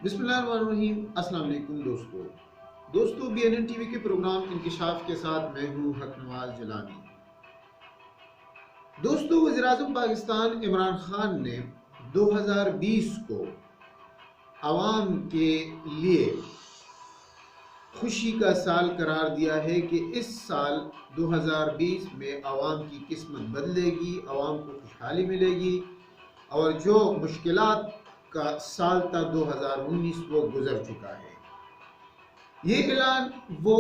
بسم اللہ الرحمن الرحیم۔ السلام علیکم دوستو BNN ٹی وی کے پروگرام انکشاف کے ساتھ میں ہوں حق نواز جلانی۔ دوستو، وزیراعظم پاکستان عمران خان نے 2020 کو عوام کے لیے خوشی کا سال قرار دیا ہے کہ اس سال 2020 میں عوام کی قسمت بدلے گی، عوام کو خوشحالی ملے گی، اور جو مشکلات کا سال تھا 2019 وہ گزر چکا ہے۔ یہ اعلان وہ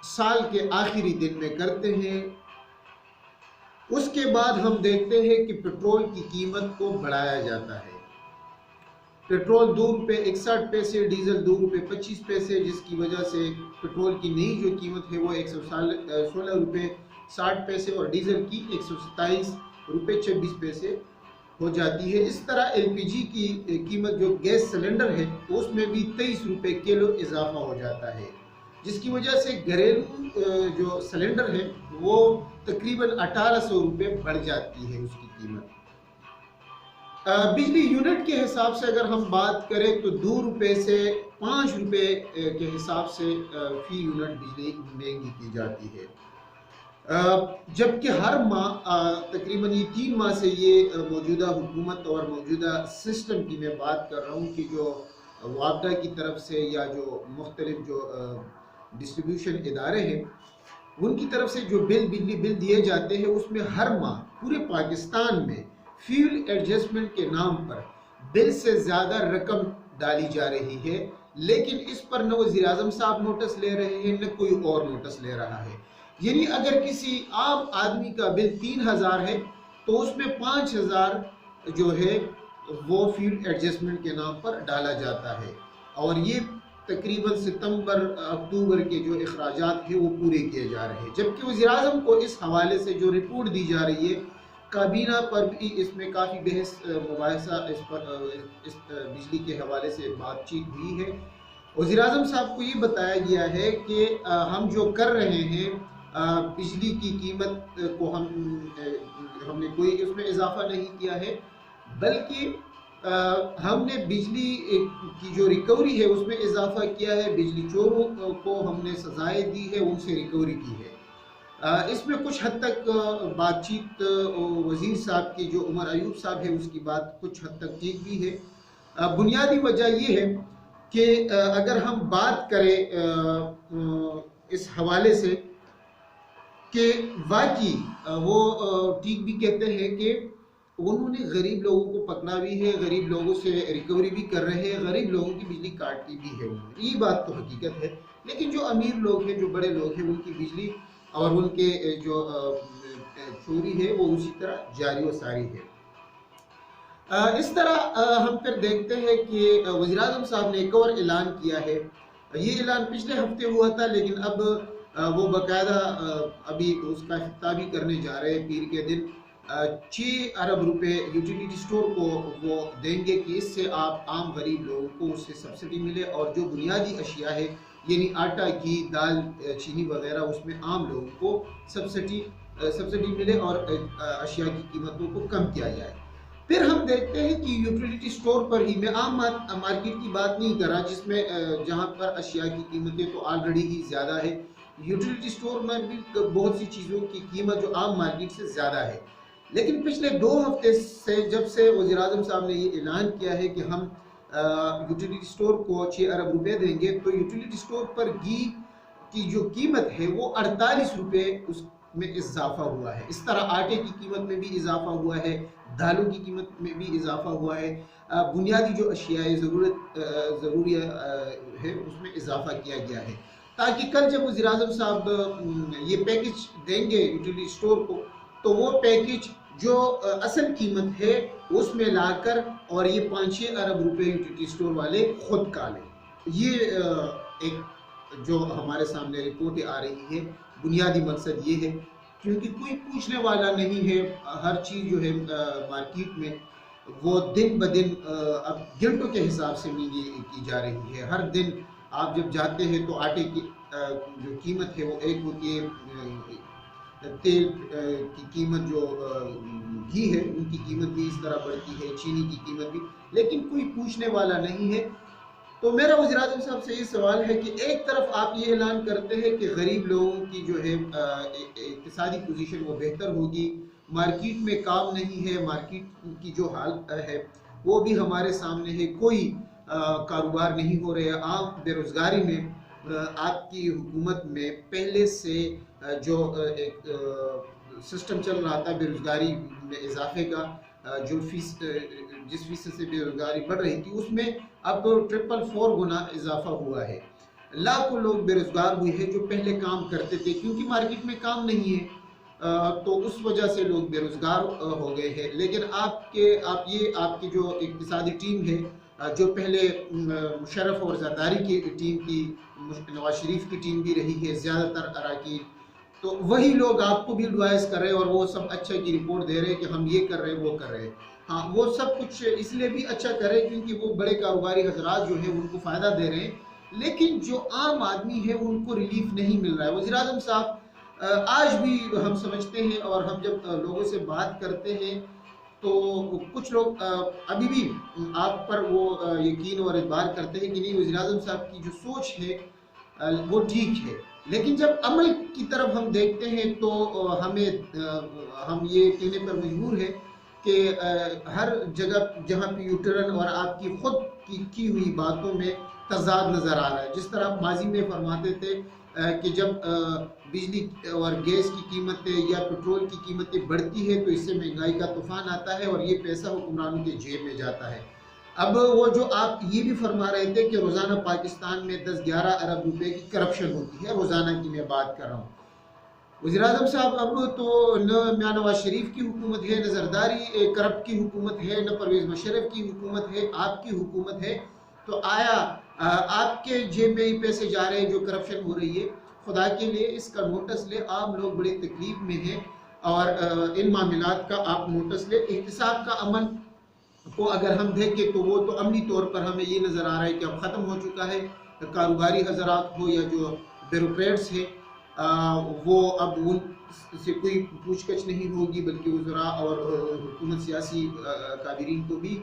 سال کے آخری دن میں کرتے ہیں۔ اس کے بعد ہم دیکھتے ہیں کہ پیٹرول کی قیمت کو بڑھایا جاتا ہے۔ پیٹرول ₹2.61، ڈیزل ₹2.25، جس کی وجہ سے پیٹرول کی نئی جو قیمت ہے وہ ₹116.60 اور ڈیزل کی ₹127.26 ہو جاتی ہے۔ اس طرح LPG کی قیمت جو گیس سلنڈر ہے اس میں بھی ₹23 کلو اضافہ ہو جاتا ہے، جس کی وجہ سے گھریلو جو سلنڈر ہے وہ تقریباً ₹1800 بڑھ جاتی ہے اس کی قیمت۔ بجلی یونٹ کے حساب سے اگر ہم بات کریں تو ₹2 سے ₹5 کے حساب سے فی یونٹ بجلی مہنگی کی جاتی ہے، جبکہ ہر ماہ تقریباً یہ 3 ماہ سے یہ موجودہ حکومت اور موجودہ سسٹم کی میں بات کر رہا ہوں کہ جو وابڈا کی طرف سے یا جو مختلف جو ڈسٹریبیوشن ادارے ہیں ان کی طرف سے جو بجلی بل دیے جاتے ہیں اس میں ہر ماہ پورے پاکستان میں فیول ایڈجسٹمنٹ کے نام پر بل سے زیادہ رقم ڈالی جا رہی ہے، لیکن اس پر نہ وزیر اعظم صاحب نوٹس لے رہے ہیں نہ کوئی اور نوٹس لے رہا ہے۔ یعنی اگر کسی عام آدمی کا بل 3000 ہے تو اس میں 5000 جو ہے وہ فیول ایڈجسٹمنٹ کے نام پر ڈالا جاتا ہے، اور یہ تقریباً ستمبر اکتوبر کے جو اخراجات ہیں وہ پورے کیے جا رہے ہیں، جبکہ وزیراعظم کو اس حوالے سے جو رپورٹ دی جا رہی ہے کابینہ پر بھی اس میں کافی بحث مباحثہ اس پر اس بجلی کے حوالے سے بات چیت ہوئی ہے۔ وزیراعظم صاحب کو یہ بتایا گیا ہے کہ ہم جو کر رہے ہیں بجلی کی قیمت کو ہم نے کوئی اس میں اضافہ نہیں کیا ہے، بلکہ ہم نے بجلی کی جو ریکوری ہے اس میں اضافہ کیا ہے، بجلی چوروں کو ہم نے سزائیں دی ہے، ان سے ریکوری کی ہے۔ اس میں کچھ حد تک بات چیت وزیر صاحب کی جو عمر ایوب صاحب ہے اس کی بات کچھ حد تک ٹھیک بھی ہے۔ بنیادی وجہ یہ ہے کہ اگر ہم بات کریں اس حوالے سے کہ واقعی وہ ٹھیک بھی کہتے ہیں کہ انہوں نے غریب لوگوں کو پکڑا بھی ہے، غریب لوگوں سے ریکوری بھی کر رہے ہیں، غریب لوگوں کی بجلی کاٹی بھی ہے انہوں نے، یہ بات تو حقیقت ہے، لیکن جو امیر لوگ ہیں، جو بڑے لوگ ہیں، ان کی بجلی اور ان کے جو چوری ہے وہ اسی طرح جاری و ساری ہے۔ اس طرح ہم پھر دیکھتے ہیں کہ وزیراعظم صاحب نے ایک اور اعلان کیا ہے۔ یہ اعلان پچھلے ہفتے ہوا تھا، لیکن اب وہ باقاعدہ ابھی اس کا افتتاح بھی کرنے جا رہے ہیں پیر کے دن۔ 6 ارب روپے یوٹیلیٹی سٹور کو وہ دیں گے کہ اس سے آپ عام غریب لوگوں کو اس سے سبسڈی ملے، اور جو بنیادی اشیاء ہے یعنی آٹا، گھی، دال، چینی وغیرہ اس میں عام لوگوں کو سبسڈی ملے اور اشیاء کی قیمتوں کو کم کیا جائے۔ پھر ہم دیکھتے ہیں کہ یوٹیلیٹی سٹور پر ہی، میں عام مارکیٹ کی بات نہیں کر رہا جس میں جہاں پر اشیاء کی قیمتیں تو آلریڈی ہی زیادہ ہے، یوٹیلیٹی سٹور میں بھی بہت سی چیزوں کی قیمت جو عام مارکیٹ سے زیادہ ہے، لیکن پچھلے 2 ہفتے سے جب سے وزیراعظم صاحب نے یہ اعلان کیا ہے کہ ہم یوٹیلیٹی سٹور کو 6 ارب روپے دیں گے، تو یوٹیلیٹی سٹور پر گھی کی جو قیمت ہے وہ 48 روپے اس میں اضافہ ہوا ہے۔ اس طرح آٹے کی قیمت میں بھی اضافہ ہوا ہے، دالوں کی قیمت میں بھی اضافہ ہوا ہے، بنیادی جو اشیاء ضروری ہے اس میں اضافہ کیا گیا ہے، تاکہ کل جب وزیراعظم صاحب یہ پیکج دیں گے یوٹیلیٹی سٹور کو تو وہ پیکج جو اصل قیمت ہے اس میں لا کر اور یہ 5-6 ارب روپے یوٹیلیٹی سٹور والے خود کا لیں۔ یہ ایک جو ہمارے سامنے رپورٹ آ رہی ہے، بنیادی مقصد یہ ہے، کیونکہ کوئی پوچھنے والا نہیں ہے، ہر چیز جو ہے مارکیٹ میں وہ دن بدن اب گھنٹوں کے حساب سے مہنگی کی جا رہی ہے۔ ہر دن آپ جب جاتے ہیں تو آٹے کی جو قیمت ہے وہ ایک ہوتی ہے تیل کی قیمت جو گھی ہے ان کی قیمت بھی اس طرح بڑھتی ہے، چینی کی قیمت بھی، لیکن کوئی پوچھنے والا نہیں ہے۔ تو میرا وزیر اعظم صاحب سے یہ سوال ہے کہ ایک طرف آپ یہ اعلان کرتے ہیں کہ غریب لوگوں کی جو ہے اقتصادی پوزیشن وہ بہتر ہوگی، مارکیٹ میں کام نہیں ہے، مارکیٹ کی جو حالت ہے وہ بھی ہمارے سامنے ہے، کوئی کاروبار نہیں ہو رہے، عام بے روزگاری میں آپ کی حکومت میں پہلے سے جو ایک سسٹم چل رہا تھا بے روزگاری میں اضافے کا، جو جس فیصد سے بے روزگاری بڑھ رہی تھی اس میں اب 444 گنا اضافہ ہوا ہے۔ لاکھوں لوگ بے روزگار ہوئے ہیں جو پہلے کام کرتے تھے، کیونکہ مارکیٹ میں کام نہیں ہے تو اس وجہ سے لوگ بے روزگار ہو گئے ہیں۔ لیکن آپ کی جو اقتصادی ٹیم ہے، جو پہلے مشرف اور زرداری کی ٹیم کی، نواز شریف کی ٹیم بھی رہی ہے زیادہ تر اراکین، تو وہی لوگ آپ کو بھی ایڈوائز کر رہے ہیں اور وہ سب اچھا کی رپورٹ دے رہے ہیں کہ ہم یہ کر رہے ہیں وہ کر رہے ہیں۔ ہاں، وہ سب کچھ اس لیے بھی اچھا کر رہے ہیں کیونکہ وہ بڑے کاروباری حضرات جو ہیں ان کو فائدہ دے رہے ہیں، لیکن جو عام آدمی ہے ان کو ریلیف نہیں مل رہا ہے۔ وزیر اعظم صاحب آج بھی ہم سمجھتے ہیں اور ہم جب لوگوں سے بات کرتے ہیں تو کچھ لوگ ابھی بھی آپ پر وہ یقین اور اعتبار کرتے ہیں کہ نہیں، وزیر اعظم صاحب کی جو سوچ ہے وہ ٹھیک ہے، لیکن جب عمل کی طرف ہم دیکھتے ہیں تو ہم یہ کہنے پر مجبور ہیں کہ ہر جگہ جہاں پہ یوٹرن اور آپ کی خود کی ہوئی باتوں میں تضاد نظر آ رہا ہے۔ جس طرح آپ ماضی میں فرماتے تھے کہ جب بجلی اور گیس کی قیمتیں یا پیٹرول کی قیمتیں بڑھتی ہے تو اس سے مہنگائی کا طوفان آتا ہے اور یہ پیسہ حکمرانوں کے جیب میں جاتا ہے۔ اب وہ جو آپ یہ بھی فرما رہے تھے کہ روزانہ پاکستان میں 10-11 ارب روپے کی کرپشن ہوتی ہے، روزانہ کی میں بات کر رہا ہوں۔ وزیر اعظم صاحب اب تو نہ میاں نواز شریف کی حکومت ہے، نہ زرداری کرپٹ کی حکومت ہے، نہ پرویز مشرف کی حکومت ہے، آپ کی حکومت ہے، تو آیا آپ کے جیب میں ہی پیسے جا رہے ہیں جو کرپشن ہو رہی ہے؟ خدا کے لیے اس کا نوٹس لے، عام لوگ بڑے تکلیف میں ہیں اور ان معاملات کا آپ نوٹس لے۔ احتساب کا عمل کو اگر ہم دیکھیں تو وہ تو عملی طور پر ہمیں یہ نظر آ رہا ہے کہ اب ختم ہو چکا ہے، کاروباری حضرات ہو یا جو بیوروکریٹس ہیں وہ اب ان سے کوئی پوچھ گچھ نہیں ہوگی، بلکہ وزراء اور حکومت سیاسی قادرین کو بھی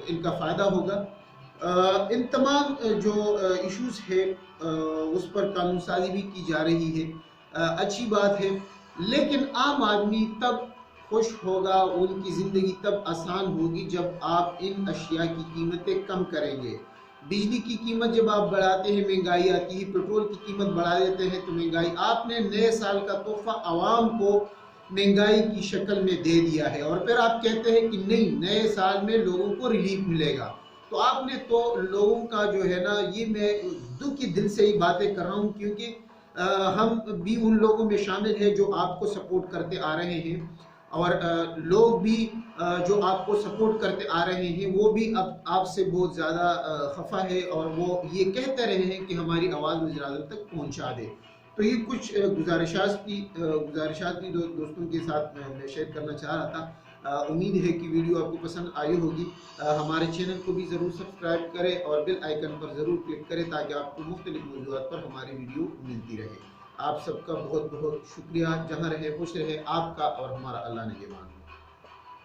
ان کا فائدہ ہوگا۔ ان تمام جو ایشوز ہے اس پر قانون سازی بھی کی جا رہی ہے، اچھی بات ہے، لیکن عام آدمی تب خوش ہوگا، ان کی زندگی تب آسان ہوگی جب آپ ان اشیاء کی قیمتیں کم کریں گے۔ بجلی کی قیمت جب آپ بڑھاتے ہیں مہنگائی آتی ہے، پیٹرول کی قیمت بڑھا دیتے ہیں تو مہنگائی، آپ نے نئے سال کا تحفہ عوام کو مہنگائی کی شکل میں دے دیا ہے، اور پھر آپ کہتے ہیں کہ نہیں، نئے سال میں لوگوں کو ریلیف ملے گا۔ تو آپ نے تو لوگوں کا جو ہے نا، یہ میں دل کے دل سے ہی باتیں کر رہا ہوں، کیونکہ ہم بھی ان لوگوں میں شامل ہیں جو آپ کو سپورٹ کرتے آ رہے ہیں، اور لوگ بھی جو آپ کو سپورٹ کرتے آ رہے ہیں وہ بھی اب آپ سے بہت زیادہ خفا ہے، اور وہ یہ کہتے رہے ہیں کہ ہماری آواز وزیر اعظم تک پہنچا دے۔ تو یہ کچھ گزارشات بھی دوستوں کے ساتھ میں شیئر کرنا چاہ رہا تھا۔ امید ہے کہ ویڈیو آپ کو پسند آئی ہوگی۔ ہمارے چینل کو بھی ضرور سبسکرائب کریں اور بیل آئیکن پر ضرور کلک کریں تاکہ آپ کو مختلف موضوعات پر ہماری ویڈیو ملتی رہے۔ آپ سب کا بہت بہت شکریہ۔ جہاں رہے خوش رہے، آپ کا اور ہمارا اللہ نگہبان۔